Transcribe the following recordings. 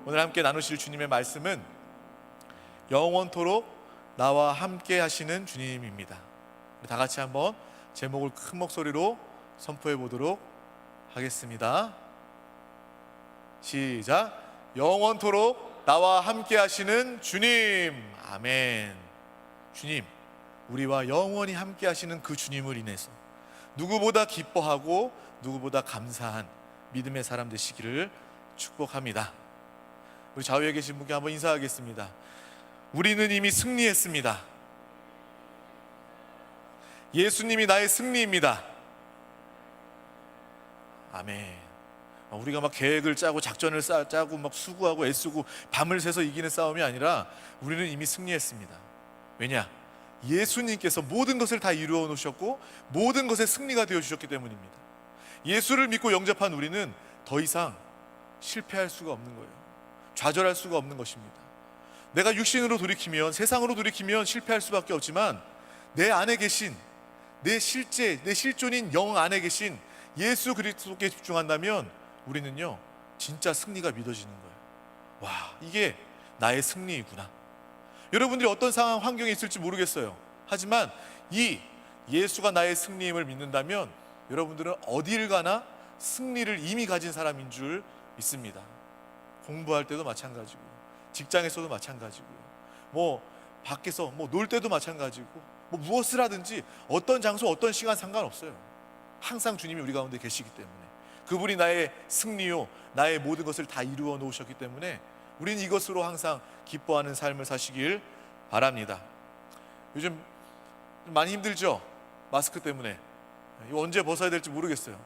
오늘 함께 나누실 주님의 말씀은 영원토록 나와 함께 하시는 주님입니다. 다 같이 한번 제목을 큰 목소리로 선포해 보도록 하겠습니다. 시작. 영원토록 나와 함께 하시는 주님. 아멘. 주님, 우리와 영원히 함께 하시는 그 주님을 인해서 누구보다 기뻐하고 누구보다 감사한 믿음의 사람 되시기를 축복합니다. 우리 좌우에 계신 분께 한번 인사하겠습니다. 우리는 이미 승리했습니다. 예수님이 나의 승리입니다. 아멘. 우리가 막 계획을 짜고 작전을 짜고 막 수고하고 애쓰고 밤을 새서 이기는 싸움이 아니라 우리는 이미 승리했습니다. 왜냐? 예수님께서 모든 것을 다 이루어 놓으셨고 모든 것의 승리가 되어 주셨기 때문입니다. 예수를 믿고 영접한 우리는 더 이상 실패할 수가 없는 거예요. 좌절할 수가 없는 것입니다. 내가 육신으로 돌이키면, 세상으로 돌이키면 실패할 수밖에 없지만 내 안에 계신, 내 실제, 내 실존인 영 안에 계신 예수 그리스도께 집중한다면 우리는요 진짜 승리가 믿어지는 거예요. 와, 이게 나의 승리이구나. 여러분들이 어떤 상황, 환경에 있을지 모르겠어요. 하지만 이 예수가 나의 승리임을 믿는다면 여러분들은 어딜 가나 승리를 이미 가진 사람인 줄 믿습니다. 공부할 때도 마찬가지고, 직장에서도 마찬가지고요. 뭐 밖에서 뭐 놀 때도 마찬가지고, 뭐 무엇을 하든지 어떤 장소, 어떤 시간 상관없어요. 항상 주님이 우리 가운데 계시기 때문에, 그분이 나의 승리요, 나의 모든 것을 다 이루어 놓으셨기 때문에 우리는 이것으로 항상 기뻐하는 삶을 사시길 바랍니다. 요즘 많이 힘들죠? 마스크 때문에. 이거 언제 벗어야 될지 모르겠어요.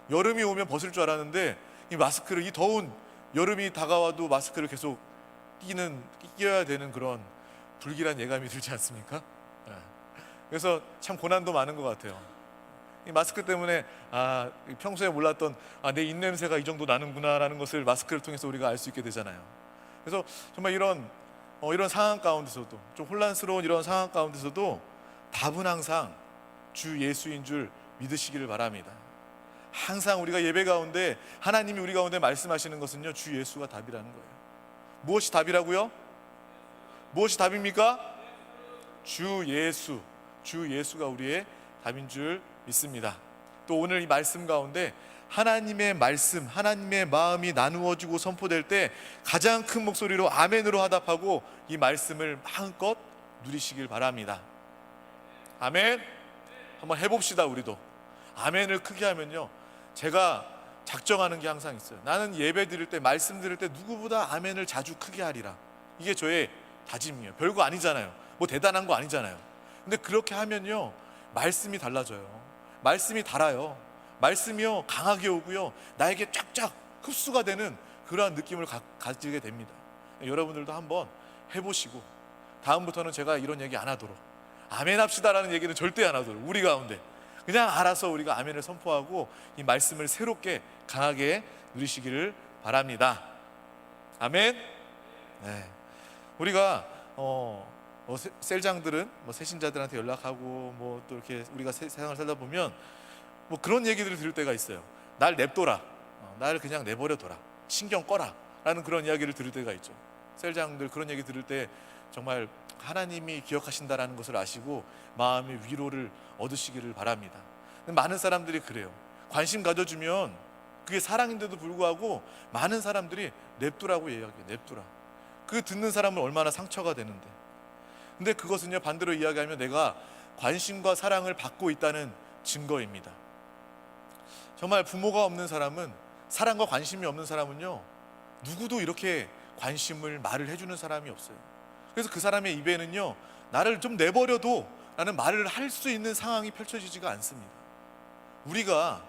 여름이 오면 벗을 줄 알았는데 이 마스크를, 이 더운 여름이 다가와도 마스크를 계속 끼워야 되는 그런 불길한 예감이 들지 않습니까? 그래서 참 고난도 많은 것 같아요. 이 마스크 때문에 평소에 몰랐던 내 입냄새가 이 정도 나는구나 라는 것을 마스크를 통해서 우리가 알 수 있게 되잖아요. 그래서 정말 이런 상황 가운데서도, 좀 혼란스러운 이런 상황 가운데서도 답은 항상 주 예수인 줄 믿으시기를 바랍니다. 항상 우리가 예배 가운데 하나님이 우리 가운데 말씀하시는 것은요, 주 예수가 답이라는 거예요. 무엇이 답이라고요? 무엇이 답입니까? 주 예수가 우리의 답인 줄 믿습니다. 또 오늘 이 말씀 가운데 하나님의 말씀, 하나님의 마음이 나누어지고 선포될 때 가장 큰 목소리로 아멘으로 화답하고 이 말씀을 마음껏 누리시길 바랍니다. 아멘. 한번 해봅시다. 우리도 아멘을 크게 하면요, 제가 작정하는 게 항상 있어요. 나는 예배 드릴 때, 말씀 드릴 때 누구보다 아멘을 자주 크게 하리라. 이게 저의 다짐이에요. 별거 아니잖아요. 뭐 대단한 거 아니잖아요. 근데 그렇게 하면요 말씀이 달라져요. 말씀이 달아요. 말씀이요 강하게 오고요, 나에게 쫙쫙 흡수가 되는 그러한 느낌을 가지게 됩니다. 여러분들도 한번 해보시고 다음부터는 제가 이런 얘기 안 하도록, 아멘 합시다라는 얘기는 절대 안 하도록, 우리 가운데 그냥 알아서 우리가 아멘을 선포하고 이 말씀을 새롭게 강하게 누리시기를 바랍니다. 아멘. 네. 우리가 셀장들은 새신자들한테 연락하고 또 이렇게 우리가 세상을 살다 보면 그런 얘기들을 들을 때가 있어요. 날 냅둬라, 날 그냥 내버려둬라, 신경 꺼라 라는 그런 이야기를 들을 때가 있죠. 셀장들 그런 얘기 들을 때 정말 하나님이 기억하신다라는 것을 아시고 마음의 위로를 얻으시기를 바랍니다. 많은 사람들이 그래요. 관심 가져주면 그게 사랑인데도 불구하고 많은 사람들이 냅두라고 이야기해요. 냅두라. 그 듣는 사람은 얼마나 상처가 되는데. 근데 그것은요 반대로 이야기하면 내가 관심과 사랑을 받고 있다는 증거입니다. 정말 부모가 없는 사람은, 사랑과 관심이 없는 사람은요 누구도 이렇게 관심을 말을 해주는 사람이 없어요. 그래서 그 사람의 입에는요 나를 좀 내버려둬 라는 말을 할 수 있는 상황이 펼쳐지지가 않습니다. 우리가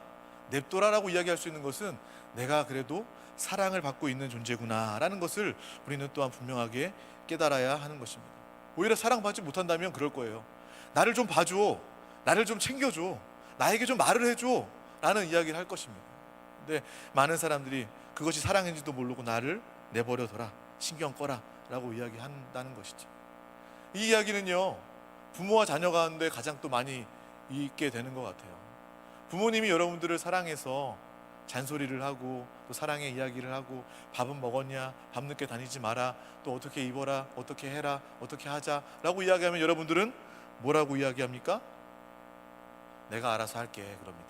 냅둬라라고 이야기할 수 있는 것은 내가 그래도 사랑을 받고 있는 존재구나 라는 것을 우리는 또한 분명하게 깨달아야 하는 것입니다. 오히려 사랑받지 못한다면 그럴 거예요. 나를 좀 봐줘, 나를 좀 챙겨줘, 나에게 좀 말을 해줘 라는 이야기를 할 것입니다. 근데 많은 사람들이 그것이 사랑인지도 모르고 나를 내버려둬라, 신경 꺼라 라고 이야기한다는 것이죠. 이 이야기는요 부모와 자녀 가운데 가장 또 많이 있게 되는 것 같아요. 부모님이 여러분들을 사랑해서 잔소리를 하고 또 사랑의 이야기를 하고 밥은 먹었냐, 밤늦게 다니지 마라, 또 어떻게 입어라, 어떻게 해라, 어떻게 하자라고 이야기하면 여러분들은 뭐라고 이야기합니까? 내가 알아서 할게 그럽니다.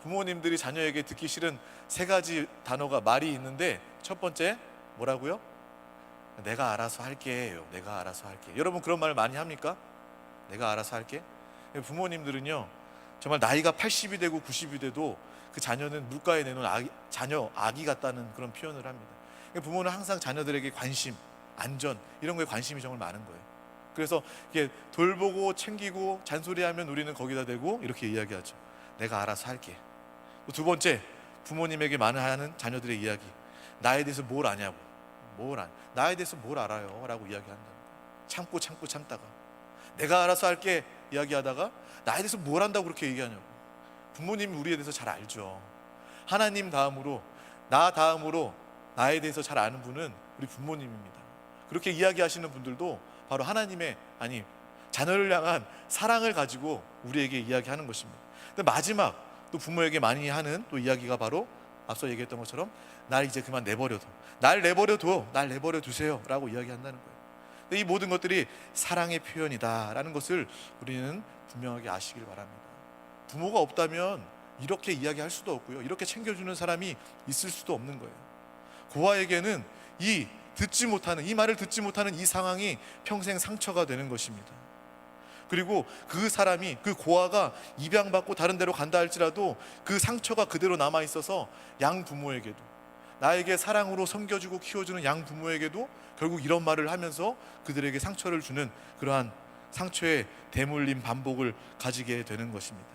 부모님들이 자녀에게 듣기 싫은 세 가지 단어가 말이 있는데, 첫 번째 뭐라고요? 내가 알아서 할게요. 내가 알아서 할게. 여러분 그런 말 많이 합니까? 내가 알아서 할게. 부모님들은요 정말 나이가 80이 되고 90이 돼도 그 자녀는 물가에 내놓은 자녀 아기 같다는 그런 표현을 합니다. 부모는 항상 자녀들에게 관심, 안전 이런 거에 관심이 정말 많은 거예요. 그래서 이게 돌보고 챙기고 잔소리하면 우리는 거기다 대고 이렇게 이야기하죠. 내가 알아서 할게. 또 두 번째, 부모님에게 많이 하는 자녀들의 이야기. 나에 대해서 뭘 아냐고. 나에 대해서 뭘 알아요? 라고 이야기한다. 참다가 내가 알아서 할게 이야기하다가 나에 대해서 뭘 안다고 그렇게 얘기하냐고. 부모님이 우리에 대해서 잘 알죠. 하나님 다음으로, 나 다음으로 나에 대해서 잘 아는 분은 우리 부모님입니다. 그렇게 이야기하시는 분들도 바로 하나님의, 아니 자녀를 향한 사랑을 가지고 우리에게 이야기하는 것입니다. 근데 마지막 또 부모에게 많이 하는 또 이야기가 바로 앞서 얘기했던 것처럼 날 이제 그만 내버려둬, 날 내버려 두세요 라고 이야기한다는 거예요. 근데 이 모든 것들이 사랑의 표현이다라는 것을 우리는 분명하게 아시길 바랍니다. 부모가 없다면 이렇게 이야기할 수도 없고요, 이렇게 챙겨주는 사람이 있을 수도 없는 거예요. 고아에게는 이 말을 듣지 못하는 이 상황이 평생 상처가 되는 것입니다. 그리고 그 사람이, 그 고아가 입양받고 다른 데로 간다 할지라도 그 상처가 그대로 남아있어서 양부모에게도, 나에게 사랑으로 섬겨주고 키워주는 양부모에게도 결국 이런 말을 하면서 그들에게 상처를 주는 그러한 상처의 대물림 반복을 가지게 되는 것입니다.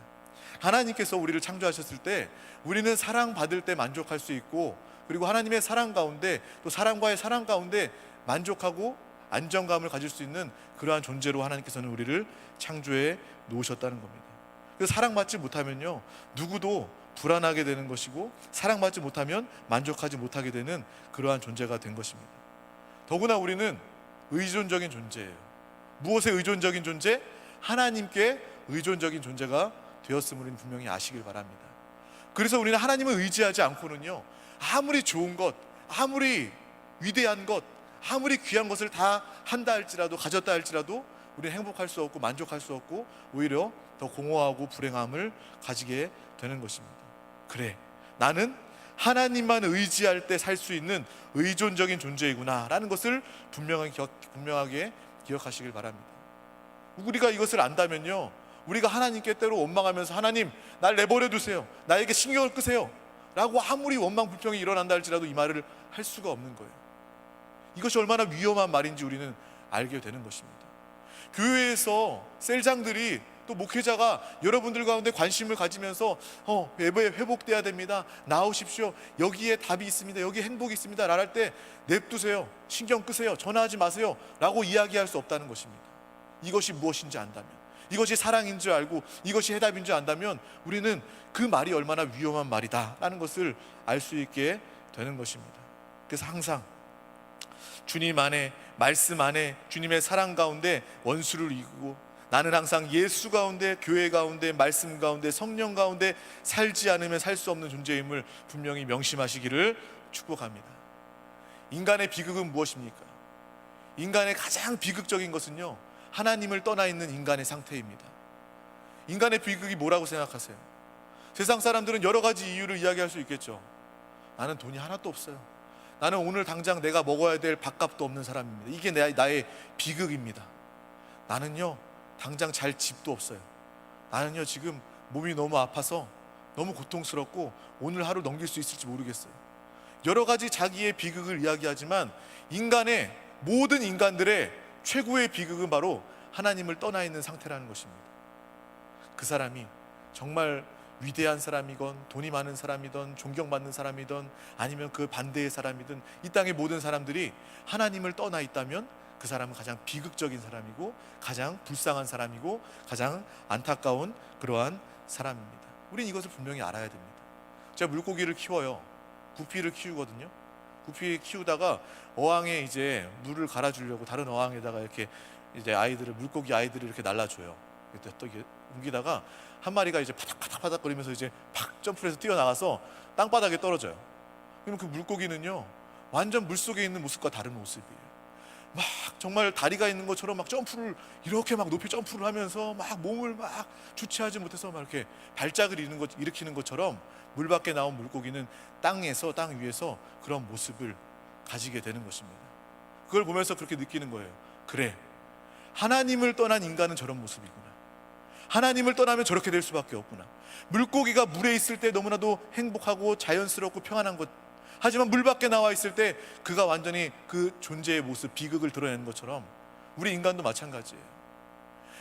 하나님께서 우리를 창조하셨을 때 우리는 사랑받을 때 만족할 수 있고, 그리고 하나님의 사랑 가운데, 또 사람과의 사랑 가운데 만족하고 안정감을 가질 수 있는 그러한 존재로 하나님께서는 우리를 창조해 놓으셨다는 겁니다. 그래서 사랑받지 못하면요 누구도 불안하게 되는 것이고, 사랑받지 못하면 만족하지 못하게 되는 그러한 존재가 된 것입니다. 더구나 우리는 의존적인 존재예요. 무엇에 의존적인 존재? 하나님께 의존적인 존재가 되었음을 분명히 아시길 바랍니다. 그래서 우리는 하나님을 의지하지 않고는요 아무리 좋은 것, 아무리 위대한 것, 아무리 귀한 것을 다 한다 할지라도, 가졌다 할지라도 우리는 행복할 수 없고 만족할 수 없고 오히려 더 공허하고 불행함을 가지게 되는 것입니다. 그래, 나는 하나님만 의지할 때 살 수 있는 의존적인 존재이구나 라는 것을 분명하게 기억하시길 바랍니다. 우리가 이것을 안다면요 우리가 하나님께 때로 원망하면서 하나님 날 내버려 두세요, 나에게 신경을 끄세요 라고 아무리 원망 불평이 일어난다 할지라도 이 말을 할 수가 없는 거예요. 이것이 얼마나 위험한 말인지 우리는 알게 되는 것입니다. 교회에서 셀장들이, 또 목회자가 여러분들 가운데 관심을 가지면서 예배에 회복돼야 됩니다, 나오십시오, 여기에 답이 있습니다, 여기에 행복이 있습니다 라할 때 냅두세요, 신경 끄세요, 전화하지 마세요 라고 이야기할 수 없다는 것입니다. 이것이 무엇인지 안다면, 이것이 사랑인 줄 알고 이것이 해답인 줄 안다면 우리는 그 말이 얼마나 위험한 말이다 라는 것을 알 수 있게 되는 것입니다. 그래서 항상 주님 안에, 말씀 안에, 주님의 사랑 가운데 원수를 이기고, 나는 항상 예수 가운데, 교회 가운데, 말씀 가운데, 성령 가운데 살지 않으면 살 수 없는 존재임을 분명히 명심하시기를 축복합니다. 인간의 비극은 무엇입니까? 인간의 가장 비극적인 것은요 하나님을 떠나 있는 인간의 상태입니다. 인간의 비극이 뭐라고 생각하세요? 세상 사람들은 여러 가지 이유를 이야기할 수 있겠죠. 나는 돈이 하나도 없어요, 나는 오늘 당장 내가 먹어야 될 밥값도 없는 사람입니다, 이게 나의 비극입니다. 나는요 당장 잘 집도 없어요, 나는요 지금 몸이 너무 아파서 너무 고통스럽고 오늘 하루 넘길 수 있을지 모르겠어요. 여러 가지 자기의 비극을 이야기하지만 모든 인간들의 최고의 비극은 바로 하나님을 떠나 있는 상태라는 것입니다. 그 사람이 정말 위대한 사람이건, 돈이 많은 사람이든, 존경받는 사람이든, 아니면 그 반대의 사람이든, 이 땅의 모든 사람들이 하나님을 떠나 있다면 그 사람은 가장 비극적인 사람이고, 가장 불쌍한 사람이고, 가장 안타까운 그러한 사람입니다. 우리는 이것을 분명히 알아야 됩니다. 제가 물고기를 키워요. 구피를 키우거든요. 구피 키우다가 어항에 이제 물을 갈아주려고 다른 어항에다가 이렇게 이제 물고기 아이들을 이렇게 날라줘요. 또 이게 옮기다가 한 마리가 이제 파닥파닥거리면서 이제 팍 점프해서 뛰어나가서 땅바닥에 떨어져요. 그럼 그 물고기는요 완전 물속에 있는 모습과 다른 모습이에요. 막 정말 다리가 있는 것처럼 막 점프를 이렇게 막 높이 점프를 하면서 막 몸을 막 주체하지 못해서 막 이렇게 발작을 일으키는 것처럼 물 밖에 나온 물고기는 땅 위에서 그런 모습을 가지게 되는 것입니다. 그걸 보면서 그렇게 느끼는 거예요. 그래, 하나님을 떠난 인간은 저런 모습이구나. 하나님을 떠나면 저렇게 될 수밖에 없구나. 물고기가 물에 있을 때 너무나도 행복하고 자연스럽고 평안한 것, 하지만 물 밖에 나와 있을 때 그가 완전히 그 존재의 모습, 비극을 드러내는 것처럼 우리 인간도 마찬가지예요.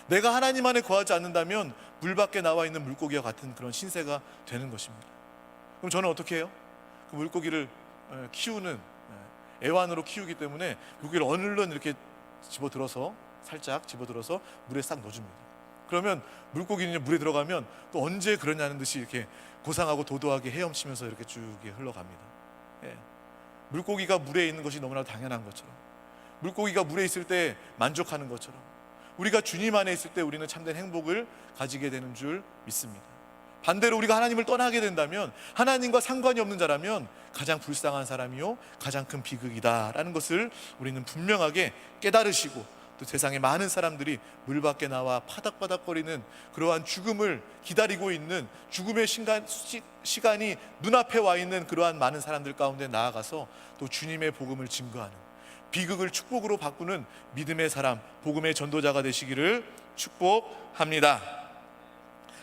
내가 하나님 안에 거하지 않는다면 물 밖에 나와 있는 물고기와 같은 그런 신세가 되는 것입니다. 그럼 저는 어떻게 해요? 그 물고기를 키우는, 애완으로 키우기 때문에 물고기를 얼른 이렇게 살짝 집어들어서 물에 싹 넣어줍니다. 그러면 물고기는 물에 들어가면 또 언제 그러냐는 듯이 이렇게 고상하고 도도하게 헤엄치면서 이렇게 쭉 흘러갑니다. 물고기가 물에 있는 것이 너무나 당연한 것처럼, 물고기가 물에 있을 때 만족하는 것처럼, 우리가 주님 안에 있을 때 우리는 참된 행복을 가지게 되는 줄 믿습니다. 반대로 우리가 하나님을 떠나게 된다면, 하나님과 상관이 없는 자라면 가장 불쌍한 사람이요 가장 큰 비극이다라는 것을 우리는 분명하게 깨달으시고, 또 세상에 많은 사람들이 물 밖에 나와 파닥파닥거리는 그러한 죽음을 기다리고 있는, 죽음의 시간이 눈앞에 와 있는 그러한 많은 사람들 가운데 나아가서 또 주님의 복음을 증거하는, 비극을 축복으로 바꾸는 믿음의 사람, 복음의 전도자가 되시기를 축복합니다.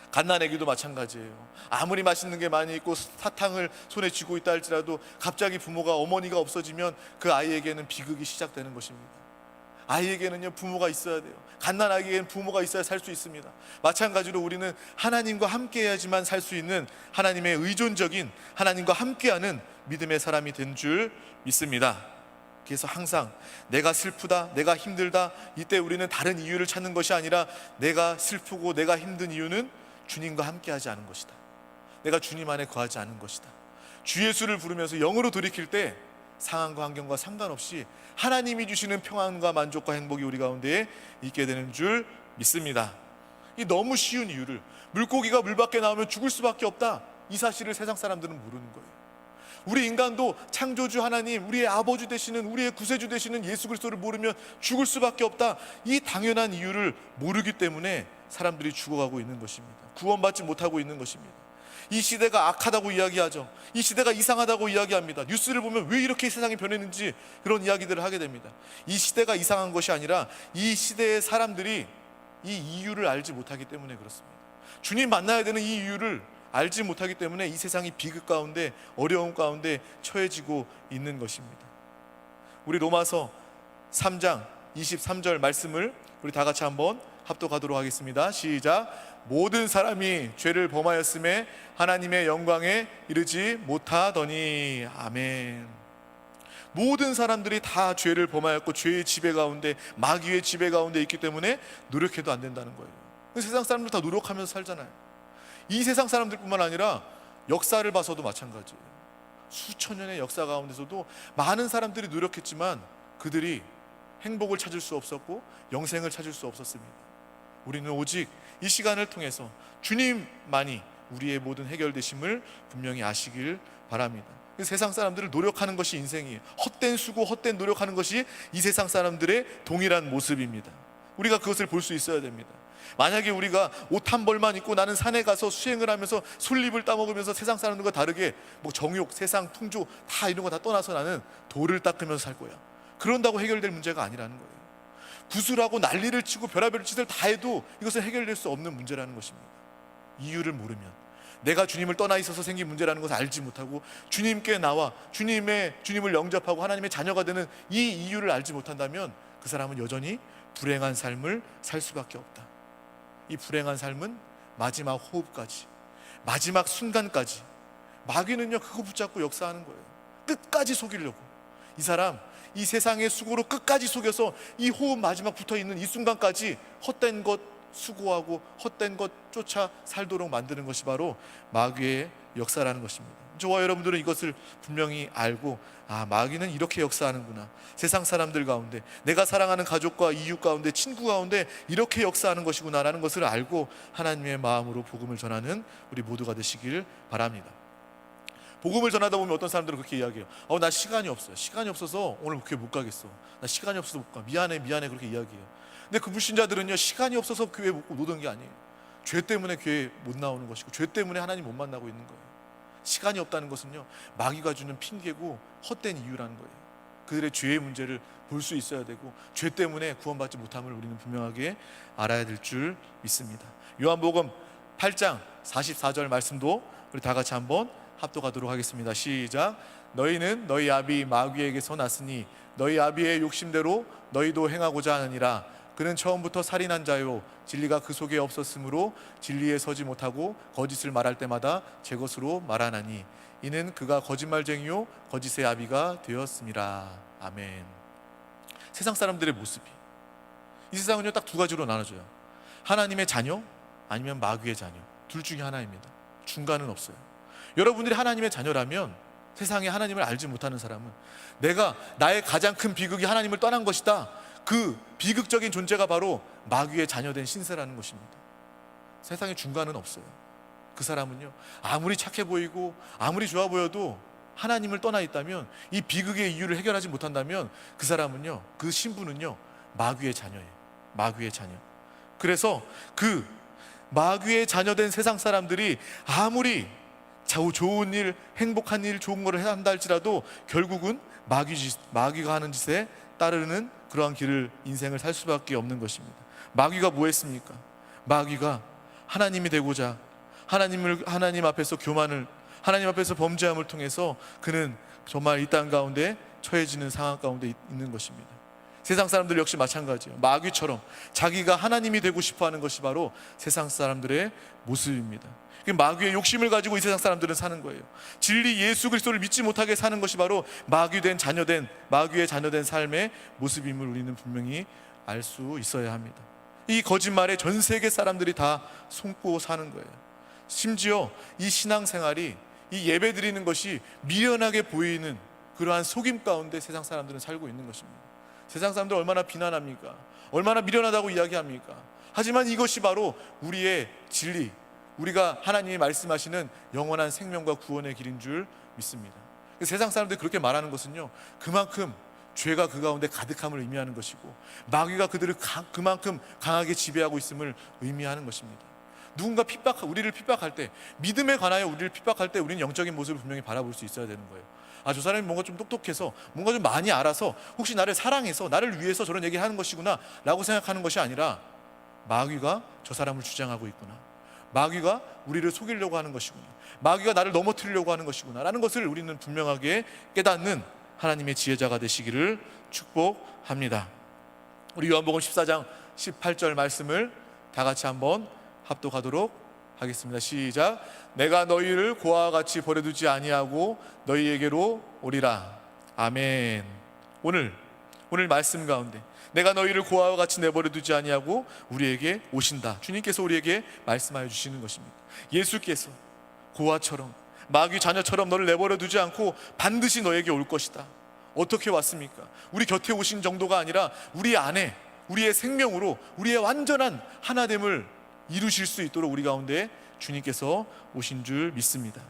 갓난아기도 마찬가지예요. 아무리 맛있는 게 많이 있고 사탕을 손에 쥐고 있다 할지라도 갑자기 어머니가 없어지면 그 아이에게는 비극이 시작되는 것입니다. 아이에게는요 부모가 있어야 돼요. 갓난아기에는 부모가 있어야 살 수 있습니다. 마찬가지로 우리는 하나님과 함께 해야지만 살 수 있는, 하나님의 의존적인, 하나님과 함께하는 믿음의 사람이 된 줄 믿습니다. 그래서 항상 내가 슬프다, 내가 힘들다, 이때 우리는 다른 이유를 찾는 것이 아니라 내가 슬프고 내가 힘든 이유는 주님과 함께하지 않은 것이다. 내가 주님 안에 거하지 않은 것이다. 주 예수를 부르면서 영으로 돌이킬 때 상황과 환경과 상관없이 하나님이 주시는 평안과 만족과 행복이 우리 가운데에 있게 되는 줄 믿습니다. 이 너무 쉬운 이유를, 물고기가 물 밖에 나오면 죽을 수밖에 없다, 이 사실을 세상 사람들은 모르는 거예요. 우리 인간도 창조주 하나님, 우리의 아버지 되시는, 우리의 구세주 되시는 예수 그리스도를 모르면 죽을 수밖에 없다, 이 당연한 이유를 모르기 때문에 사람들이 죽어가고 있는 것입니다. 구원받지 못하고 있는 것입니다. 이 시대가 악하다고 이야기하죠. 이 시대가 이상하다고 이야기합니다. 뉴스를 보면 왜 이렇게 세상이 변했는지 그런 이야기들을 하게 됩니다. 이 시대가 이상한 것이 아니라 이 시대의 사람들이 이 이유를 알지 못하기 때문에 그렇습니다. 주님 만나야 되는 이 이유를 알지 못하기 때문에 이 세상이 비극 가운데, 어려움 가운데 처해지고 있는 것입니다. 우리 로마서 3장 23절 말씀을 우리 다 같이 한번 합독하도록 하겠습니다. 시작. 모든 사람이 죄를 범하였음에 하나님의 영광에 이르지 못하더니. 아멘. 모든 사람들이 다 죄를 범하였고 죄의 지배 가운데, 마귀의 지배 가운데 있기 때문에 노력해도 안 된다는 거예요. 세상 사람들 다 노력하면서 살잖아요. 이 세상 사람들뿐만 아니라 역사를 봐서도 마찬가지예요. 수천 년의 역사 가운데서도 많은 사람들이 노력했지만 그들이 행복을 찾을 수 없었고 영생을 찾을 수 없었습니다. 우리는 오직 이 시간을 통해서 주님만이 우리의 모든 해결되심을 분명히 아시길 바랍니다. 세상 사람들을 노력하는 것이 인생이에요. 헛된 수고, 헛된 노력하는 것이 이 세상 사람들의 동일한 모습입니다. 우리가 그것을 볼 수 있어야 됩니다. 만약에 우리가 옷 한 벌만 입고 나는 산에 가서 수행을 하면서 솔잎을 따먹으면서 세상 사람들과 다르게 정욕, 세상 풍조 다 이런 거 다 떠나서 나는 돌을 닦으면서 살 거야, 그런다고 해결될 문제가 아니라는 거예요. 구슬하고 난리를 치고 별의별 짓을 다 해도 이것은 해결될 수 없는 문제라는 것입니다. 이유를 모르면, 내가 주님을 떠나 있어서 생긴 문제라는 것을 알지 못하고 주님께 나와 주님을 영접하고 하나님의 자녀가 되는 이 이유를 알지 못한다면 그 사람은 여전히 불행한 삶을 살 수밖에 없다. 이 불행한 삶은 마지막 호흡까지, 마지막 순간까지 마귀는요 그거 붙잡고 역사하는 거예요. 끝까지 속이려고. 이 사람 이 세상의 수고로 끝까지 속여서 이 호흡 마지막 붙어있는 이 순간까지 헛된 것 수고하고 헛된 것 쫓아 살도록 만드는 것이 바로 마귀의 역사라는 것입니다. 저와 여러분들은 이것을 분명히 알고, 마귀는 이렇게 역사하는구나, 세상 사람들 가운데, 내가 사랑하는 가족과 이웃 가운데, 친구 가운데 이렇게 역사하는 것이구나 라는 것을 알고 하나님의 마음으로 복음을 전하는 우리 모두가 되시길 바랍니다. 복음을 전하다 보면 어떤 사람들은 그렇게 이야기해요. 나 시간이 없어요. 시간이 없어서 오늘 교회 못 가겠어. 나 시간이 없어서 못 가. 미안해 그렇게 이야기해요. 근데 그 불신자들은요, 시간이 없어서 교회 못 오던 게 아니에요. 죄 때문에 교회 못 나오는 것이고, 죄 때문에 하나님 못 만나고 있는 거예요. 시간이 없다는 것은요, 마귀가 주는 핑계고 헛된 이유라는 거예요. 그들의 죄의 문제를 볼 수 있어야 되고, 죄 때문에 구원받지 못함을 우리는 분명하게 알아야 될 줄 믿습니다. 요한복음 8장 44절 말씀도 우리 다 같이 한번 합독하도록 하겠습니다. 시작. 너희는 너희 아비 마귀에게서 났으니 너희 아비의 욕심대로 너희도 행하고자 하느니라. 그는 처음부터 살인한 자요, 진리가 그 속에 없었으므로 진리에 서지 못하고 거짓을 말할 때마다 제 것으로 말하나니 이는 그가 거짓말쟁이요 거짓의 아비가 되었음이라. 아멘. 세상 사람들의 모습이, 이 세상은요 딱 두 가지로 나눠져요. 하나님의 자녀 아니면 마귀의 자녀, 둘 중에 하나입니다. 중간은 없어요. 여러분들이 하나님의 자녀라면, 세상에 하나님을 알지 못하는 사람은 나의 가장 큰 비극이 하나님을 떠난 것이다, 그 비극적인 존재가 바로 마귀의 자녀된 신세라는 것입니다. 세상에 중간은 없어요. 그 사람은요, 아무리 착해 보이고 아무리 좋아 보여도 하나님을 떠나 있다면, 이 비극의 이유를 해결하지 못한다면 그 사람은요, 그 신분은요 마귀의 자녀예요. 마귀의 자녀. 그래서 그 마귀의 자녀된 세상 사람들이 아무리 좋은 일, 행복한 일, 좋은 거를 한다 할지라도 결국은 마귀가 하는 짓에 따르는 그러한 길을, 인생을 살 수밖에 없는 것입니다. 마귀가 뭐 했습니까? 마귀가 하나님이 되고자 하나님 앞에서 교만을, 하나님 앞에서 범죄함을 통해서 그는 정말 이 땅 가운데 처해지는 상황 가운데 있는 것입니다. 세상 사람들 역시 마찬가지예요. 마귀처럼 자기가 하나님이 되고 싶어하는 것이 바로 세상 사람들의 모습입니다. 마귀의 욕심을 가지고 이 세상 사람들은 사는 거예요. 진리 예수 그리스도를 믿지 못하게 사는 것이 바로 마귀의 자녀된 삶의 모습임을 우리는 분명히 알 수 있어야 합니다. 이 거짓말에 전 세계 사람들이 다 속고 사는 거예요. 심지어 이 신앙생활이, 이 예배 드리는 것이 미련하게 보이는 그러한 속임 가운데 세상 사람들은 살고 있는 것입니다. 세상 사람들 얼마나 비난합니까? 얼마나 미련하다고 이야기합니까? 하지만 이것이 바로 우리의 진리, 우리가 하나님이 말씀하시는 영원한 생명과 구원의 길인 줄 믿습니다. 세상 사람들이 그렇게 말하는 것은요, 그만큼 죄가 그 가운데 가득함을 의미하는 것이고, 마귀가 그들을 그만큼 강하게 지배하고 있음을 의미하는 것입니다. 누군가 우리를 핍박할 때, 믿음에 관하여 우리를 핍박할 때 우리는 영적인 모습을 분명히 바라볼 수 있어야 되는 거예요. 저 사람이 뭔가 좀 똑똑해서, 뭔가 좀 많이 알아서, 혹시 나를 사랑해서 나를 위해서 저런 얘기를 하는 것이구나 라고 생각하는 것이 아니라, 마귀가 저 사람을 주장하고 있구나, 마귀가 우리를 속이려고 하는 것이구나, 마귀가 나를 넘어뜨리려고 하는 것이구나 라는 것을 우리는 분명하게 깨닫는 하나님의 지혜자가 되시기를 축복합니다. 우리 요한복음 14장 18절 말씀을 다 같이 한번 합독하도록 하겠습니다. 시작. 내가 너희를 고아와 같이 버려두지 아니하고 너희에게로 오리라. 아멘. 오늘 말씀 가운데 내가 너희를 고아와 같이 내버려두지 아니하고 우리에게 오신다, 주님께서 우리에게 말씀하여 주시는 것입니다. 예수께서 고아처럼, 마귀 자녀처럼 너를 내버려두지 않고 반드시 너에게 올 것이다. 어떻게 왔습니까? 우리 곁에 오신 정도가 아니라 우리 안에, 우리의 생명으로 우리의 완전한 하나됨을 이루실 수 있도록 우리 가운데 주님께서 오신 줄 믿습니다.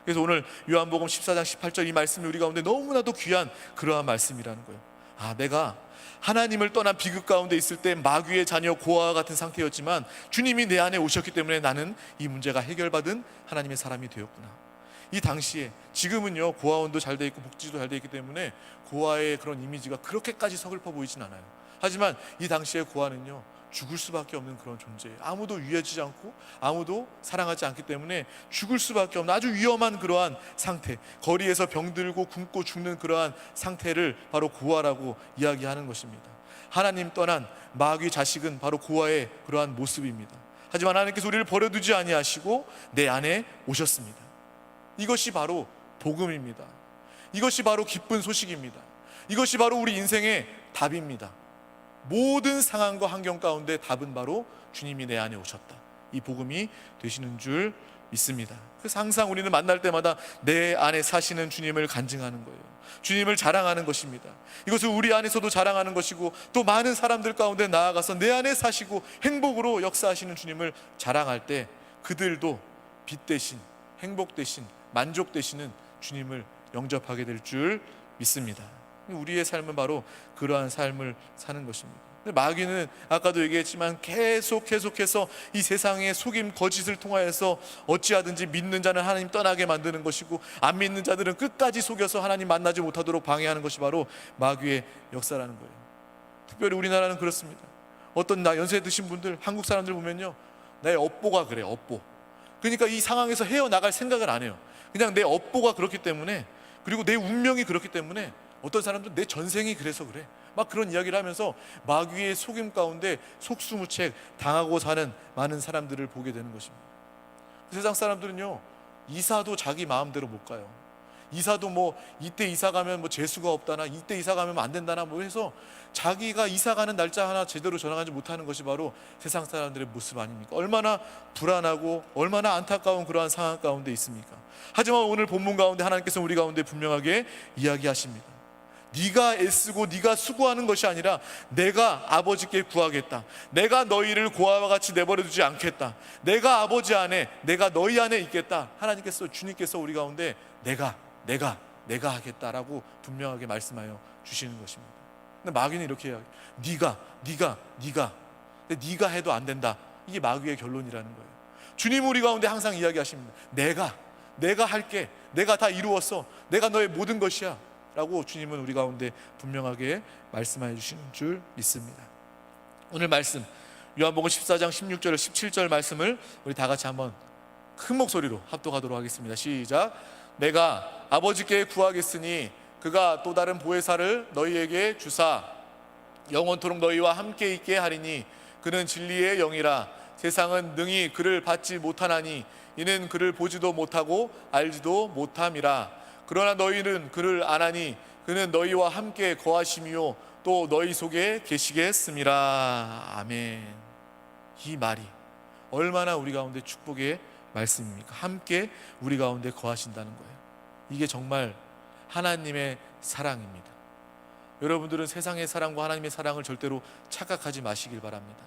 그래서 오늘 요한복음 14장 18절 이 말씀이 우리 가운데 너무나도 귀한 그러한 말씀이라는 거예요. 내가 하나님을 떠난 비극 가운데 있을 때 마귀의 자녀 고아와 같은 상태였지만 주님이 내 안에 오셨기 때문에 나는 이 문제가 해결받은 하나님의 사람이 되었구나. 이 당시에, 지금은요 고아원도 잘 돼 있고 복지도 잘 돼 있기 때문에 고아의 그런 이미지가 그렇게까지 서글퍼 보이진 않아요. 하지만 이 당시의 고아는요 죽을 수밖에 없는 그런 존재예요. 아무도 위해주지 않고 아무도 사랑하지 않기 때문에 죽을 수밖에 없는 아주 위험한 그러한 상태, 거리에서 병들고 굶고 죽는 그러한 상태를 바로 고아라고 이야기하는 것입니다. 하나님 떠난 마귀 자식은 바로 고아의 그러한 모습입니다. 하지만 하나님께서 우리를 버려두지 아니하시고 내 안에 오셨습니다. 이것이 바로 복음입니다. 이것이 바로 기쁜 소식입니다. 이것이 바로 우리 인생의 답입니다. 모든 상황과 환경 가운데 답은 바로 주님이 내 안에 오셨다, 이 복음이 되시는 줄 믿습니다. 그래서 항상 우리는 만날 때마다 내 안에 사시는 주님을 간증하는 거예요. 주님을 자랑하는 것입니다. 이것을 우리 안에서도 자랑하는 것이고, 또 많은 사람들 가운데 나아가서 내 안에 사시고 행복으로 역사하시는 주님을 자랑할 때 그들도 빛 대신, 행복 대신, 만족 되시는 주님을 영접하게 될 줄 믿습니다. 우리의 삶은 바로 그러한 삶을 사는 것입니다. 근데 마귀는 아까도 얘기했지만 계속해서 이 세상의 속임 거짓을 통하여서 어찌하든지 믿는 자는 하나님 떠나게 만드는 것이고, 안 믿는 자들은 끝까지 속여서 하나님 만나지 못하도록 방해하는 것이 바로 마귀의 역사라는 거예요. 특별히 우리나라는 그렇습니다. 어떤 연세 드신 분들, 한국 사람들 보면요, 내 업보가 그래, 업보. 그러니까 이 상황에서 헤어나갈 생각을 안 해요. 그냥 내 업보가 그렇기 때문에, 그리고 내 운명이 그렇기 때문에, 어떤 사람들은 내 전생이 그래서 그래, 막 그런 이야기를 하면서 마귀의 속임 가운데 속수무책 당하고 사는 많은 사람들을 보게 되는 것입니다. 세상 사람들은요, 이사도 자기 마음대로 못 가요. 이사도 뭐 이때 이사 가면 뭐 재수가 없다나, 이때 이사 가면 안 된다나 뭐 해서 자기가 이사 가는 날짜 하나 제대로 정하지 못하는 것이 바로 세상 사람들의 모습 아닙니까? 얼마나 불안하고 얼마나 안타까운 그러한 상황 가운데 있습니까? 하지만 오늘 본문 가운데 하나님께서 우리 가운데 분명하게 이야기하십니다. 네가 애쓰고 네가 수고하는 것이 아니라 내가 아버지께 구하겠다. 내가 너희를 고아와 같이 내버려 두지 않겠다. 내가 아버지 안에, 내가 너희 안에 있겠다. 하나님께서, 주님께서 우리 가운데 내가 하겠다라고 분명하게 말씀하여 주시는 것입니다. 근데 마귀는 이렇게 해요. 네가 근데 네가 해도 안 된다. 이게 마귀의 결론이라는 거예요. 주님 우리 가운데 항상 이야기하십니다. 내가 할게. 내가 다 이루었어. 내가 너의 모든 것이야 라고 주님은 우리 가운데 분명하게 말씀해 주시는 줄 믿습니다. 오늘 말씀 요한복음 14장 16절 17절 말씀을 우리 다 같이 한번 큰 목소리로 합독하도록 하겠습니다. 시작. 내가 아버지께 구하겠으니 그가 또 다른 보혜사를 너희에게 주사 영원토록 너희와 함께 있게 하리니 그는 진리의 영이라. 세상은 능히 그를 받지 못하나니 이는 그를 보지도 못하고 알지도 못함이라. 그러나 너희는 그를 아나니 그는 너희와 함께 거하심이요 또 너희 속에 계시겠음이라. 아멘. 이 말이 얼마나 우리 가운데 축복의 말씀입니까? 함께 우리 가운데 거하신다는 거예요. 이게 정말 하나님의 사랑입니다. 여러분들은 세상의 사랑과 하나님의 사랑을 절대로 착각하지 마시길 바랍니다.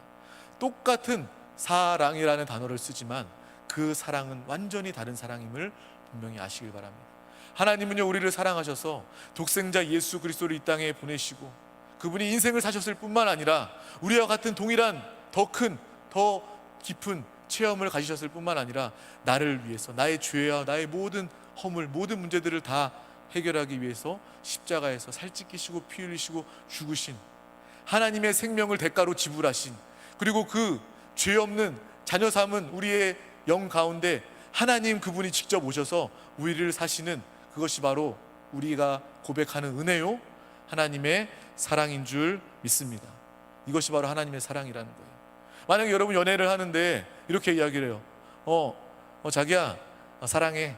똑같은 사랑이라는 단어를 쓰지만 그 사랑은 완전히 다른 사랑임을 분명히 아시길 바랍니다. 하나님은요, 우리를 사랑하셔서 독생자 예수 그리스도를 이 땅에 보내시고 그분이 인생을 사셨을 뿐만 아니라 우리와 같은 동일한 더 큰, 더 깊은 체험을 가지셨을 뿐만 아니라 나를 위해서, 나의 죄와 나의 모든 허물, 모든 문제들을 다 해결하기 위해서 십자가에서 살찌끼시고 피 흘리시고 죽으신, 하나님의 생명을 대가로 지불하신, 그리고 그 죄 없는 자녀 삼은 우리의 영 가운데 하나님 그분이 직접 오셔서 우리를 사시는, 그것이 바로 우리가 고백하는 은혜요 하나님의 사랑인 줄 믿습니다. 이것이 바로 하나님의 사랑이라는 거예요. 만약에 여러분 연애를 하는데 이렇게 이야기를 해요. 자기야, 사랑해.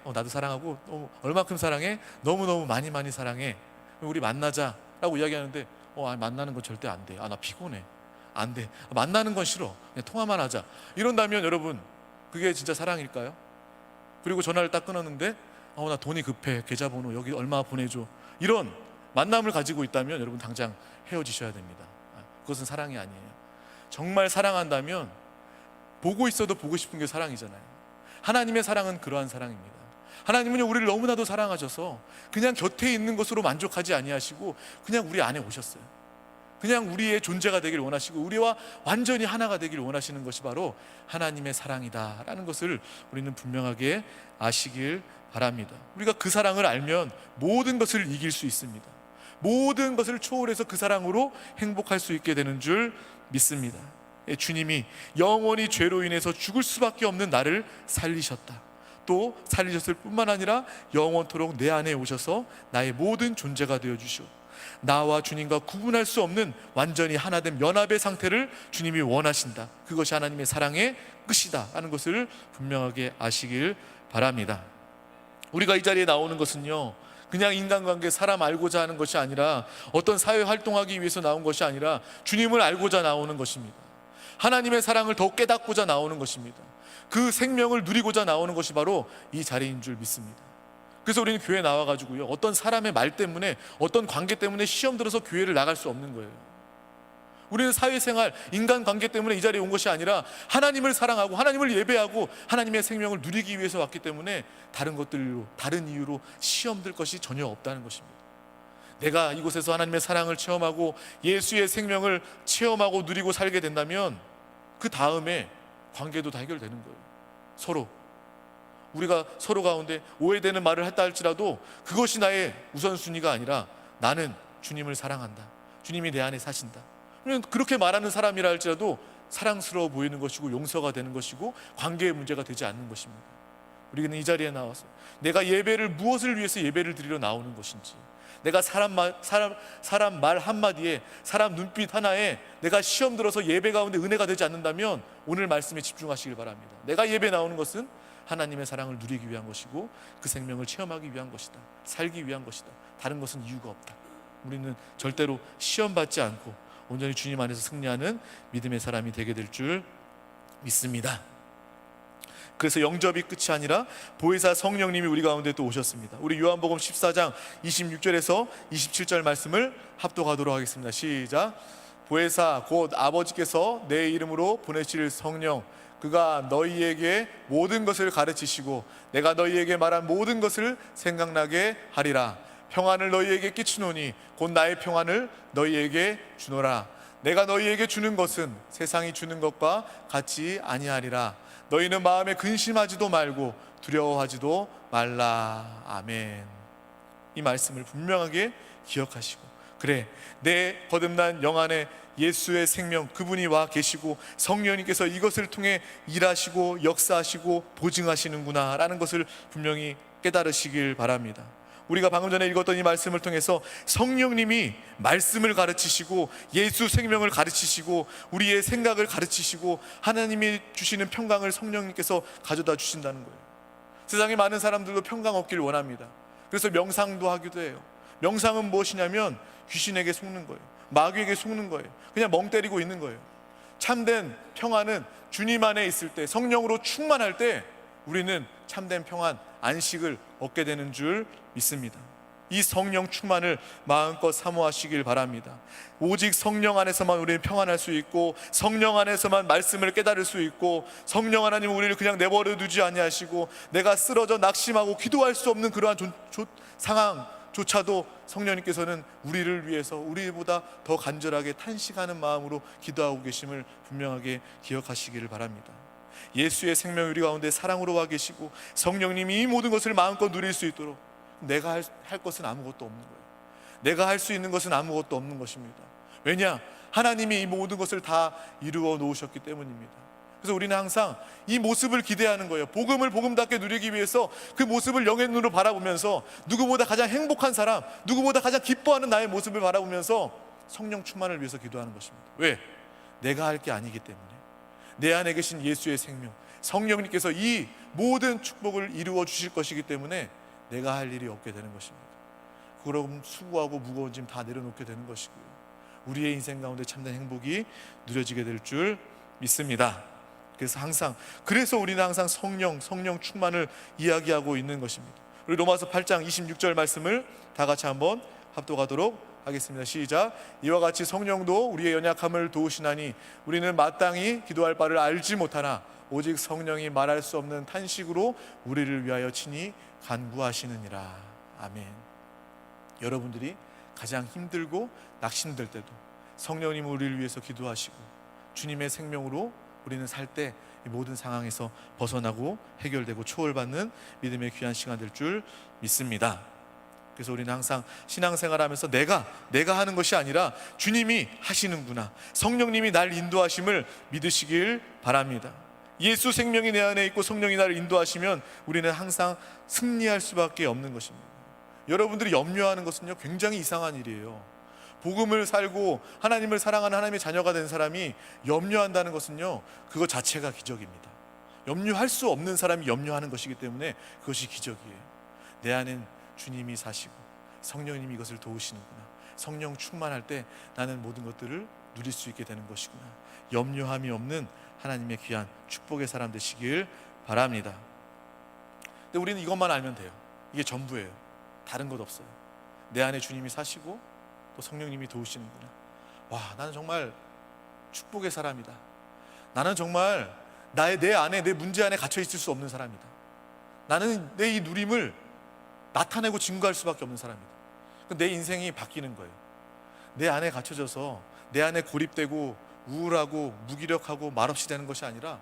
나도 사랑하고, 얼마큼 사랑해? 너무너무 많이 사랑해. 우리 만나자 라고 이야기하는데 만나는 건 절대 안 돼. 나 피곤해. 안 돼. 만나는 건 싫어. 그냥 통화만 하자. 이런다면 여러분, 그게 진짜 사랑일까요? 그리고 전화를 딱 끊었는데 나 돈이 급해. 계좌번호 여기 얼마 보내줘. 이런 만남을 가지고 있다면 여러분 당장 헤어지셔야 됩니다. 그것은 사랑이 아니에요. 정말 사랑한다면 보고 있어도 보고 싶은 게 사랑이잖아요. 하나님의 사랑은 그러한 사랑입니다. 하나님은 우리를 너무나도 사랑하셔서 그냥 곁에 있는 것으로 만족하지 아니하시고 그냥 우리 안에 오셨어요. 그냥 우리의 존재가 되길 원하시고 우리와 완전히 하나가 되길 원하시는 것이 바로 하나님의 사랑이다라는 것을 우리는 분명하게 아시길 바랍니다. 우리가 그 사랑을 알면 모든 것을 이길 수 있습니다. 모든 것을 초월해서 그 사랑으로 행복할 수 있게 되는 줄 믿습니다. 주님이 영원히 죄로 인해서 죽을 수밖에 없는 나를 살리셨다. 또 살리셨을 뿐만 아니라 영원토록 내 안에 오셔서 나의 모든 존재가 되어주시오. 나와 주님과 구분할 수 없는 완전히 하나됨, 연합의 상태를 주님이 원하신다. 그것이 하나님의 사랑의 끝이다 하는 것을 분명하게 아시길 바랍니다. 우리가 이 자리에 나오는 것은요, 그냥 인간관계, 사람 알고자 하는 것이 아니라, 어떤 사회 활동하기 위해서 나온 것이 아니라 주님을 알고자 나오는 것입니다. 하나님의 사랑을 더 깨닫고자 나오는 것입니다. 그 생명을 누리고자 나오는 것이 바로 이 자리인 줄 믿습니다. 그래서 우리는 교회 나와가지고요, 어떤 사람의 말 때문에, 어떤 관계 때문에 시험 들어서 교회를 나갈 수 없는 거예요. 우리는 사회생활, 인간관계 때문에 이 자리에 온 것이 아니라 하나님을 사랑하고 하나님을 예배하고 하나님의 생명을 누리기 위해서 왔기 때문에 다른 것들로, 다른 이유로 시험 들 것이 전혀 없다는 것입니다. 내가 이곳에서 하나님의 사랑을 체험하고 예수의 생명을 체험하고 누리고 살게 된다면 그 다음에 관계도 다 해결되는 거예요. 서로 우리가 서로 가운데 오해되는 말을 했다 할지라도 그것이 나의 우선순위가 아니라 나는 주님을 사랑한다, 주님이 내 안에 사신다, 그렇게 말하는 사람이라 할지라도 사랑스러워 보이는 것이고 용서가 되는 것이고 관계의 문제가 되지 않는 것입니다. 우리는 이 자리에 나와서 내가 예배를 무엇을 위해서 예배를 드리러 나오는 것인지, 내가 사람 말 한마디에, 사람 눈빛 하나에 내가 시험 들어서 예배 가운데 은혜가 되지 않는다면 오늘 말씀에 집중하시길 바랍니다. 내가 예배 나오는 것은 하나님의 사랑을 누리기 위한 것이고 그 생명을 체험하기 위한 것이다, 살기 위한 것이다. 다른 것은 이유가 없다. 우리는 절대로 시험받지 않고 온전히 주님 안에서 승리하는 믿음의 사람이 되게 될 줄 믿습니다. 그래서 영접이 끝이 아니라 보혜사 성령님이 우리 가운데 또 오셨습니다. 우리 요한복음 14장 26절에서 27절 말씀을 합독하도록 하겠습니다. 시작. 보혜사 곧 아버지께서 내 이름으로 보내실 성령, 그가 너희에게 모든 것을 가르치시고 내가 너희에게 말한 모든 것을 생각나게 하리라. 평안을 너희에게 끼치노니 곧 나의 평안을 너희에게 주노라. 내가 너희에게 주는 것은 세상이 주는 것과 같이 아니하리라. 너희는 마음에 근심하지도 말고 두려워하지도 말라. 아멘. 이 말씀을 분명하게 기억하시고, 그래, 내 거듭난 영 안에 예수의 생명, 그분이 와 계시고 성령님께서 이것을 통해 일하시고 역사하시고 보증하시는구나 라는 것을 분명히 깨달으시길 바랍니다. 우리가 방금 전에 읽었던 이 말씀을 통해서 성령님이 말씀을 가르치시고 예수 생명을 가르치시고 우리의 생각을 가르치시고 하나님이 주시는 평강을 성령님께서 가져다 주신다는 거예요. 세상에 많은 사람들도 평강 얻기를 원합니다. 그래서 명상도 하기도 해요. 명상은 무엇이냐면 귀신에게 속는 거예요. 마귀에게 속는 거예요. 그냥 멍 때리고 있는 거예요. 참된 평안은 주님 안에 있을 때, 성령으로 충만할 때 우리는 참된 평안, 안식을 얻게 되는 줄 믿습니다. 이 성령 충만을 마음껏 사모하시길 바랍니다. 오직 성령 안에서만 우리는 평안할 수 있고, 성령 안에서만 말씀을 깨달을 수 있고, 성령 하나님은 우리를 그냥 내버려 두지 아니하시고 내가 쓰러져 낙심하고 기도할 수 없는 그러한 상황조차도 성령님께서는 우리를 위해서 우리보다 더 간절하게 탄식하는 마음으로 기도하고 계심을 분명하게 기억하시기를 바랍니다. 예수의 생명 우리 가운데 사랑으로 와 계시고 성령님이 이 모든 것을 마음껏 누릴 수 있도록 내가 할 것은 아무것도 없는 거예요. 내가 할 수 있는 것은 아무것도 없는 것입니다. 왜냐? 하나님이 이 모든 것을 다 이루어 놓으셨기 때문입니다. 그래서 우리는 항상 이 모습을 기대하는 거예요. 복음을 복음답게 누리기 위해서 그 모습을 영의 눈으로 바라보면서 누구보다 가장 행복한 사람, 누구보다 가장 기뻐하는 나의 모습을 바라보면서 성령 충만을 위해서 기도하는 것입니다. 왜? 내가 할 게 아니기 때문에. 내 안에 계신 예수의 생명, 성령님께서 이 모든 축복을 이루어 주실 것이기 때문에 내가 할 일이 없게 되는 것입니다. 그럼 수고하고 무거운 짐 다 내려놓게 되는 것이고요, 우리의 인생 가운데 참된 행복이 누려지게 될 줄 믿습니다. 그래서 우리는 항상 성령 충만을 이야기하고 있는 것입니다. 우리 로마서 8장 26절 말씀을 다 같이 한번 합독하도록 하겠습니다. 시작. 이와 같이 성령도 우리의 연약함을 도우시나니 우리는 마땅히 기도할 바를 알지 못하나 오직 성령이 말할 수 없는 탄식으로 우리를 위하여 친히 간구하시느니라. 아멘. 여러분들이 가장 힘들고 낙심될 때도 성령님은 우리를 위해서 기도하시고 주님의 생명으로 우리는 살 때 이 모든 상황에서 벗어나고 해결되고 초월받는 믿음의 귀한 시간 될 줄 믿습니다. 그래서 우리는 항상 신앙생활하면서 내가 하는 것이 아니라 주님이 하시는구나, 성령님이 날 인도하심을 믿으시길 바랍니다. 예수 생명이 내 안에 있고 성령이 나를 인도하시면 우리는 항상 승리할 수밖에 없는 것입니다. 여러분들이 염려하는 것은요, 굉장히 이상한 일이에요. 복음을 살고 하나님을 사랑하는 하나님의 자녀가 된 사람이 염려한다는 것은요, 그것 자체가 기적입니다. 염려할 수 없는 사람이 염려하는 것이기 때문에 그것이 기적이에요. 내 안엔 주님이 사시고 성령님이 이것을 도우시는구나. 성령 충만할 때 나는 모든 것들을 누릴 수 있게 되는 것이구나. 염려함이 없는 하나님의 귀한 축복의 사람 되시길 바랍니다. 근데 우리는 이것만 알면 돼요. 이게 전부예요. 다른 것 없어요. 내 안에 주님이 사시고 또 성령님이 도우시는구나. 와, 나는 정말 축복의 사람이다. 나는 정말 내 안에, 내 문제 안에 갇혀 있을 수 없는 사람이다. 나는 내 이 누림을 나타내고 증거할 수밖에 없는 사람이다. 내 인생이 바뀌는 거예요. 내 안에 갇혀져서 내 안에 고립되고 우울하고 무기력하고 말없이 되는 것이 아니라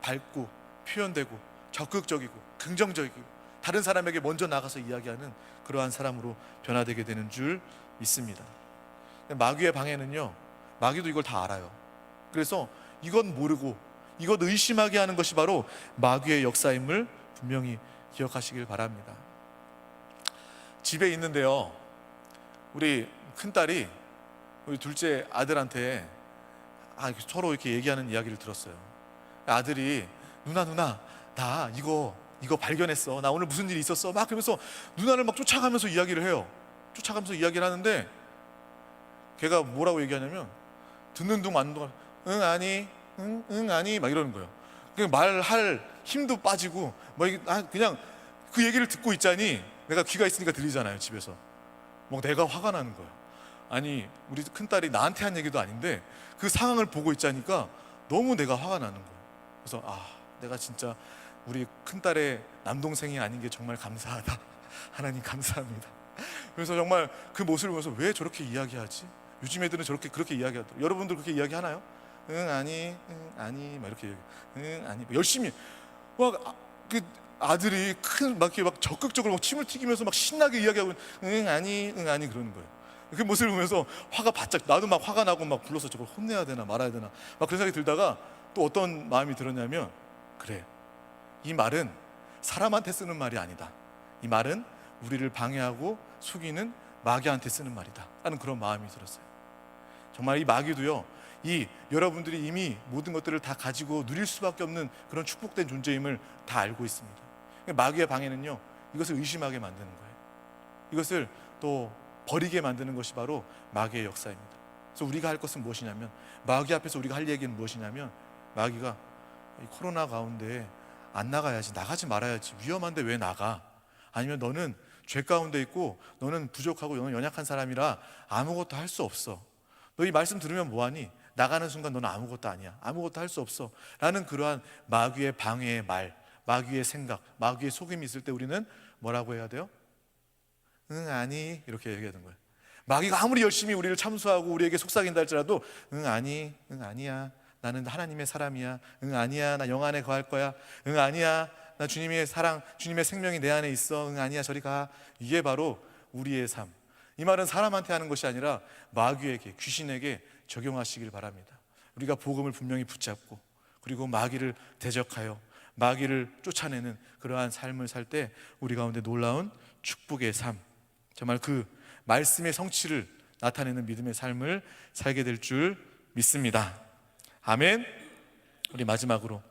밝고 표현되고 적극적이고 긍정적이고 다른 사람에게 먼저 나가서 이야기하는 그러한 사람으로 변화되게 되는 줄 믿습니다. 마귀의 방해는요, 마귀도 이걸 다 알아요. 그래서 이건 모르고 이것 의심하게 하는 것이 바로 마귀의 역사임을 분명히 기억하시길 바랍니다. 집에 있는데요, 우리 큰딸이 우리 둘째 아들한테 서로 이렇게 얘기하는 이야기를 들었어요. 아들이 누나 나 이거 발견했어. 나 오늘 무슨 일이 있었어. 막 그러면서 누나를 막 쫓아가면서 이야기를 해요. 쫓아가면서 이야기를 하는데 걔가 뭐라고 얘기하냐면 듣는 둥 마는 둥 응 아니 응 아니 막 이러는 거예요. 그냥 말할 힘도 빠지고 막 그냥 그 얘기를 듣고 있자니 내가 귀가 있으니까 들리잖아요. 집에서 막 내가 화가 나는 거예요. 아니 우리 큰딸이 나한테 한 얘기도 아닌데 그 상황을 보고 있자니까 너무 내가 화가 나는 거예요. 그래서 내가 진짜 우리 큰딸의 남동생이 아닌 게 정말 감사하다. 하나님 감사합니다. 그래서 정말 그 모습을 보면서 왜 저렇게 이야기하지? 요즘 애들은 그렇게 이야기하더라고요. 여러분들 그렇게 이야기하나요? 응 아니 막 이렇게 응 아니 열심히 막 그 아들이 막 적극적으로 막 침을 튀기면서 막 신나게 이야기하고 응 아니 그러는 거예요. 그 모습을 보면서 화가 바짝, 나도 막 화가 나고 막 불러서 저걸 혼내야 되나 말아야 되나 막 그런 생각이 들다가 또 어떤 마음이 들었냐면, 그래, 이 말은 사람한테 쓰는 말이 아니다. 이 말은 우리를 방해하고 속이는 마귀한테 쓰는 말이다 라는 그런 마음이 들었어요. 정말 이 마귀도요, 여러분들이 이미 모든 것들을 다 가지고 누릴 수밖에 없는 그런 축복된 존재임을 다 알고 있습니다. 마귀의 방해는요, 이것을 의심하게 만드는 거예요. 이것을 또 버리게 만드는 것이 바로 마귀의 역사입니다. 그래서 우리가 할 것은 무엇이냐면, 마귀 앞에서 우리가 할 얘기는 무엇이냐면, 마귀가 이 코로나 가운데 안 나가야지, 나가지 말아야지, 위험한데 왜 나가? 아니면 너는 죄 가운데 있고 너는 부족하고 너는 연약한 사람이라 아무것도 할 수 없어. 너 이 말씀 들으면 뭐하니? 나가는 순간 너는 아무것도 아니야, 아무것도 할 수 없어 라는 그러한 마귀의 방해의 말, 마귀의 생각, 마귀의 속임이 있을 때 우리는 뭐라고 해야 돼요? 응 아니 이렇게 얘기하는 거예요. 마귀가 아무리 열심히 우리를 참수하고 우리에게 속삭인다 할지라도 응 아니야, 나는 하나님의 사람이야, 응 아니야, 나 영 안에 거할 거야, 응 아니야, 나 주님의 사랑, 주님의 생명이 내 안에 있어, 응 아니야, 저리 가. 이게 바로 우리의 삶. 이 말은 사람한테 하는 것이 아니라 마귀에게, 귀신에게 적용하시길 바랍니다. 우리가 복음을 분명히 붙잡고 그리고 마귀를 대적하여 마귀를 쫓아내는 그러한 삶을 살 때 우리 가운데 놀라운 축복의 삶, 정말 그 말씀의 성취를 나타내는 믿음의 삶을 살게 될 줄 믿습니다. 아멘. 우리 마지막으로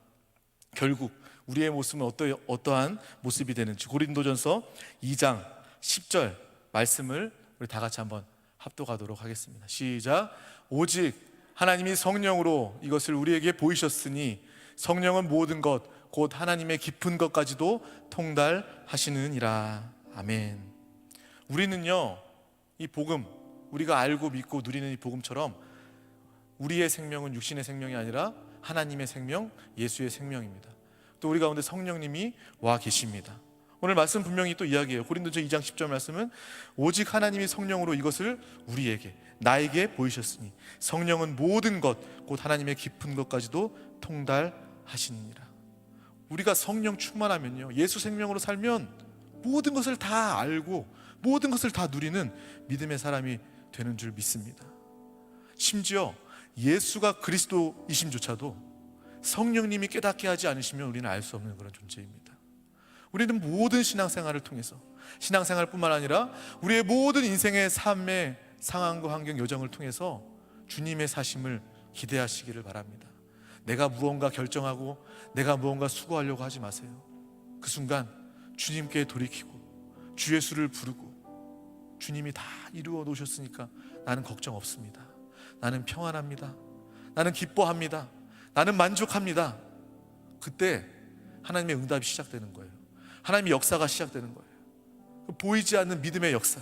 결국 우리의 모습은 어떠한 모습이 되는지 고린도전서 2장 10절 말씀을 우리 다 같이 한번 합독하도록 하겠습니다. 시작. 오직 하나님이 성령으로 이것을 우리에게 보이셨으니 성령은 모든 것 곧 하나님의 깊은 것까지도 통달하시느니라. 아멘. 우리는요, 이 복음, 우리가 알고 믿고 누리는 이 복음처럼 우리의 생명은 육신의 생명이 아니라 하나님의 생명, 예수의 생명입니다. 또 우리 가운데 성령님이 와 계십니다. 오늘 말씀 분명히 또 이야기해요. 고린도서 2장 10절 말씀은 오직 하나님이 성령으로 이것을 우리에게, 나에게 보이셨으니 성령은 모든 것 곧 하나님의 깊은 것까지도 통달하시느니라. 우리가 성령 충만하면요, 예수 생명으로 살면 모든 것을 다 알고 모든 것을 다 누리는 믿음의 사람이 되는 줄 믿습니다. 심지어 예수가 그리스도이심조차도 성령님이 깨닫게 하지 않으시면 우리는 알 수 없는 그런 존재입니다. 우리는 모든 신앙생활을 통해서, 신앙생활뿐만 아니라 우리의 모든 인생의 삶의 상황과 환경, 여정을 통해서 주님의 사심을 기대하시기를 바랍니다. 내가 무언가 결정하고 내가 무언가 수고하려고 하지 마세요. 그 순간 주님께 돌이키고 주 예수를 부르고 주님이 다 이루어 놓으셨으니까 나는 걱정 없습니다. 나는 평안합니다. 나는 기뻐합니다. 나는 만족합니다. 그때 하나님의 응답이 시작되는 거예요. 하나님의 역사가 시작되는 거예요. 보이지 않는 믿음의 역사,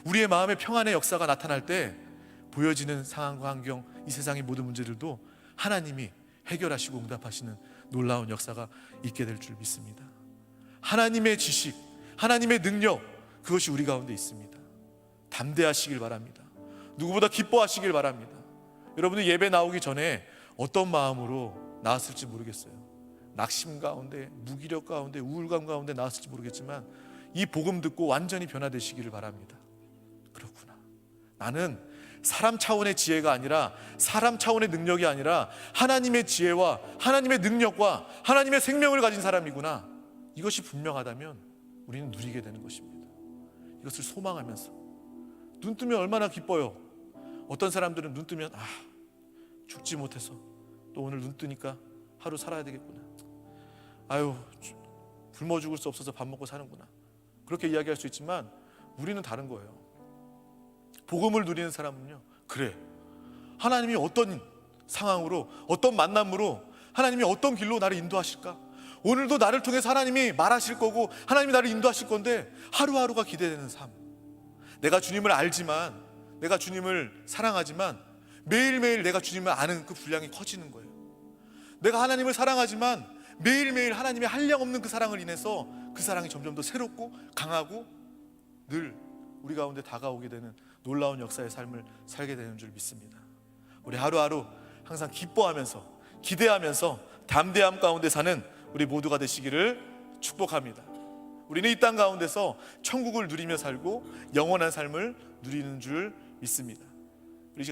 우리의 마음의 평안의 역사가 나타날 때 보여지는 상황과 환경, 이 세상의 모든 문제들도 하나님이 해결하시고 응답하시는 놀라운 역사가 있게 될 줄 믿습니다. 하나님의 지식, 하나님의 능력, 그것이 우리 가운데 있습니다. 담대하시길 바랍니다. 누구보다 기뻐하시길 바랍니다. 여러분들 예배 나오기 전에 어떤 마음으로 나왔을지 모르겠어요. 낙심 가운데, 무기력 가운데, 우울감 가운데 나왔을지 모르겠지만 이 복음 듣고 완전히 변화되시기를 바랍니다. 그렇구나, 나는 사람 차원의 지혜가 아니라, 사람 차원의 능력이 아니라 하나님의 지혜와 하나님의 능력과 하나님의 생명을 가진 사람이구나. 이것이 분명하다면 우리는 누리게 되는 것입니다. 이것을 소망하면서 눈 뜨면 얼마나 기뻐요. 어떤 사람들은 눈 뜨면 죽지 못해서 또 오늘 눈 뜨니까 하루 살아야 되겠구나. 아유, 굶어 죽을 수 없어서 밥 먹고 사는구나. 그렇게 이야기할 수 있지만 우리는 다른 거예요. 복음을 누리는 사람은요, 그래, 하나님이 어떤 상황으로, 어떤 만남으로, 하나님이 어떤 길로 나를 인도하실까? 오늘도 나를 통해서 하나님이 말하실 거고 하나님이 나를 인도하실 건데 하루하루가 기대되는 삶. 내가 주님을 알지만, 내가 주님을 사랑하지만 매일매일 내가 주님을 아는 그 분량이 커지는 거예요. 내가 하나님을 사랑하지만 매일매일 하나님의 한량없는 그 사랑을 인해서 그 사랑이 점점 더 새롭고 강하고 늘 우리 가운데 다가오게 되는 놀라운 역사의 삶을 살게 되는 줄 믿습니다. 우리 하루하루 항상 기뻐하면서, 기대하면서 담대함 가운데 사는 우리 모두가 되시기를 축복합니다. 우리는 이 땅 가운데서 천국을 누리며 살고 영원한 삶을 누리는 줄 믿습니다. 우리